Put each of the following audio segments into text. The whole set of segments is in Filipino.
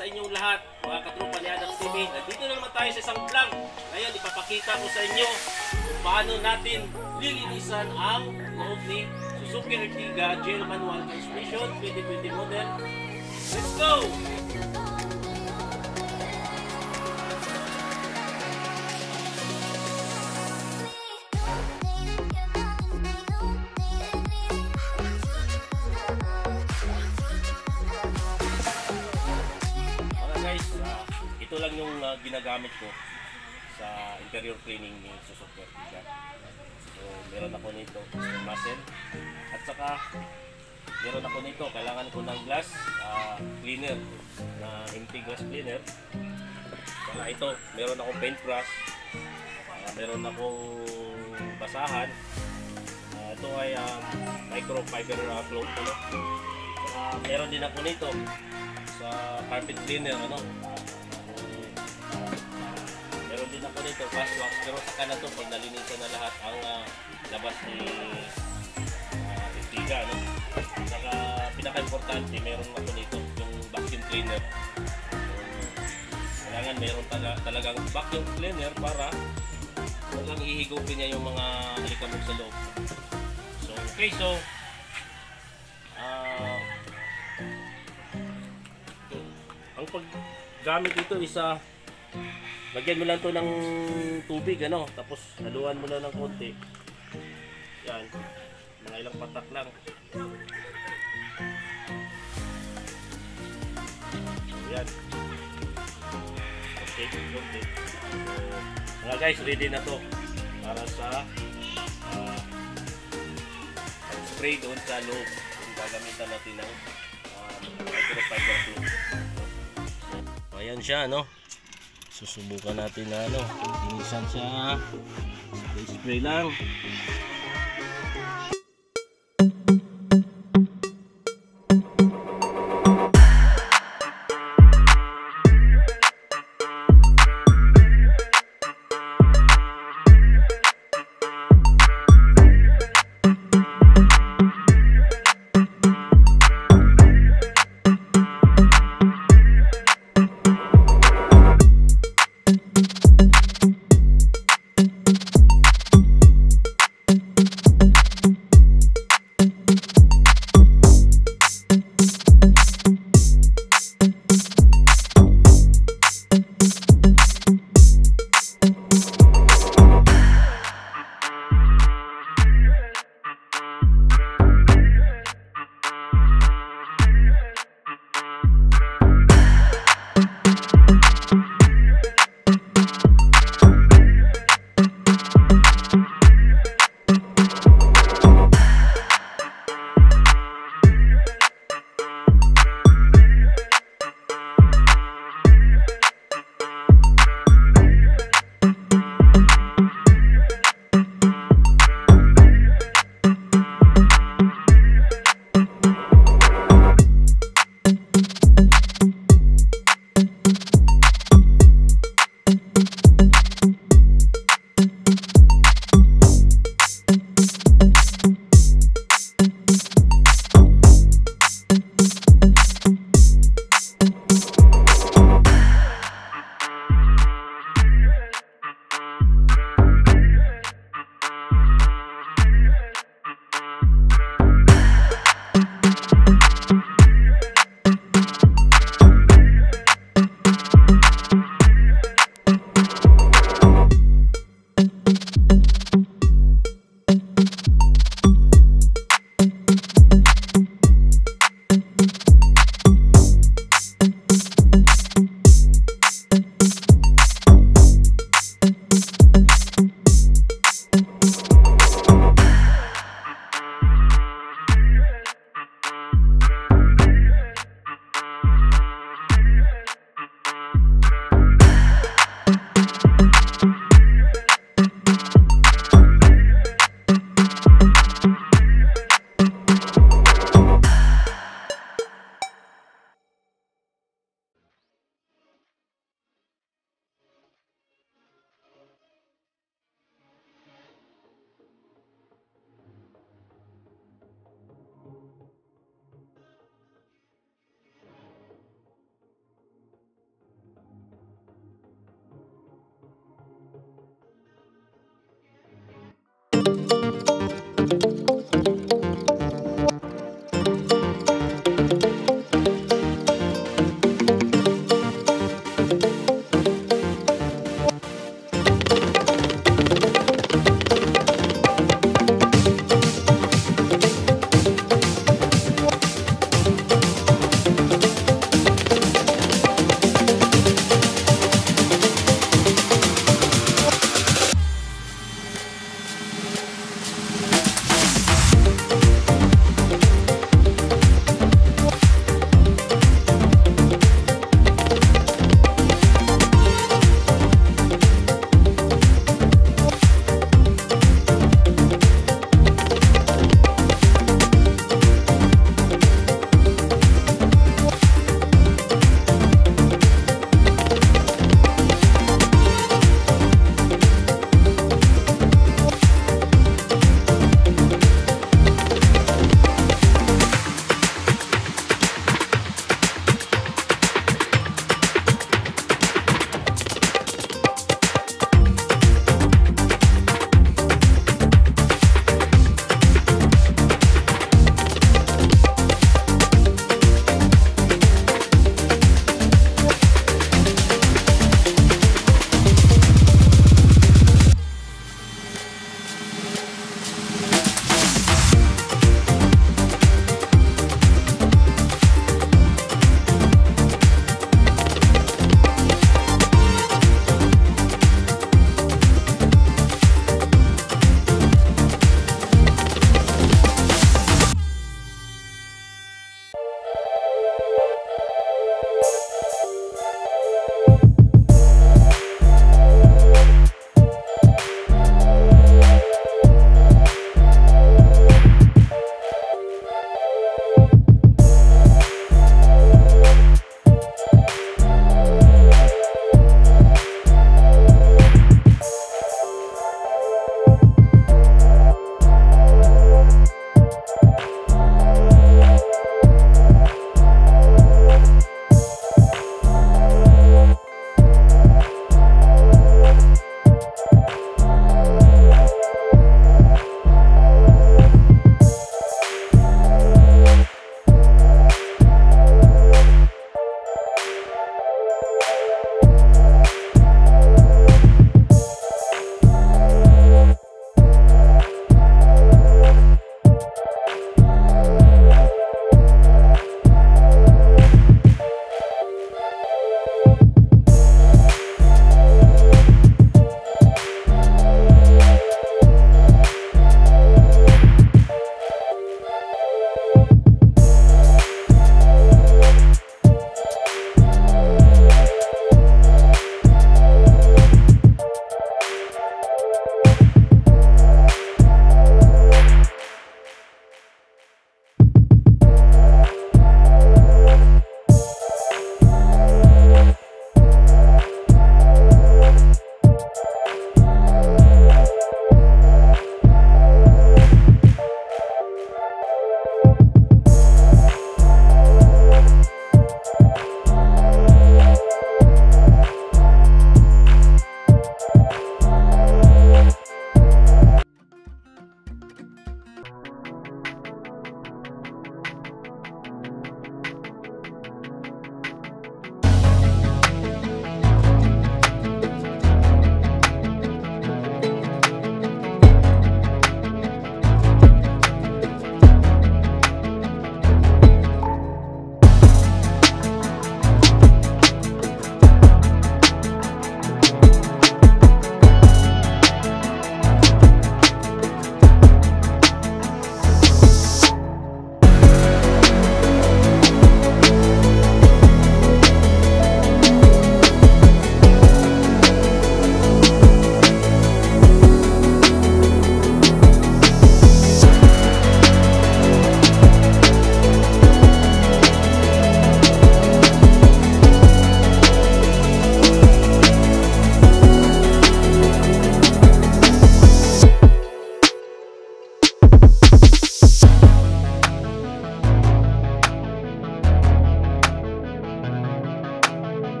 Sa inyong lahat, mga katropa ni Adam TV. Nandito na naman tayo sa isang vlog. Ngayon, ipapakita ko sa inyo kung paano natin lilinisan ang loob ni Suzuki Ertiga Gel Manual Transmission 2020 model. Let's go! Ito lang yung ginagamit ko sa interior cleaning ni Suzuki Ertiga. So, meron ako nito, muzzle. At saka, meron ako nito, kailangan ko ng glass cleaner, na empty glass cleaner. Saka ito, meron akong paintbrush, meron akong basahan. Ito ay microfiber cloth. Saka, meron din ako nito sa carpet cleaner, meron din ako nito fast wax, pero saka na to pag nalinisan na lahat ang labas ni Ertiga, saka pinaka-importante, meron ako nito yung vacuum cleaner. Kailangan meron talagang vacuum cleaner para walang ihigupin niya yung mga alikabok sa loob. So okay, so ang paggamit dito isa, lagyan mo lang to ng tubig, tapos haluan mo lang ng konti. Yan, mga ilang patak lang. Yan, konti. Mga guys, ready na to para sa spray doon sa loob. Kung gagamitan natin ng microfiber cloth. Ayan siya, susubukan natin na linisan siya. Spray lang.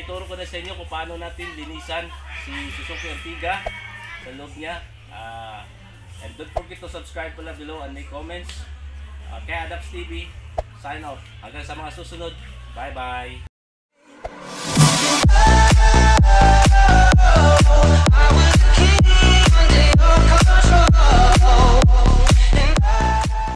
naituro ko na sa inyo kung paano natin linisan si Suzuki Ertiga sa loob niya. And don't forget to subscribe pala below and make comments. Kaya Adaps TV, sign off. Hanggang sa mga susunod. Bye bye.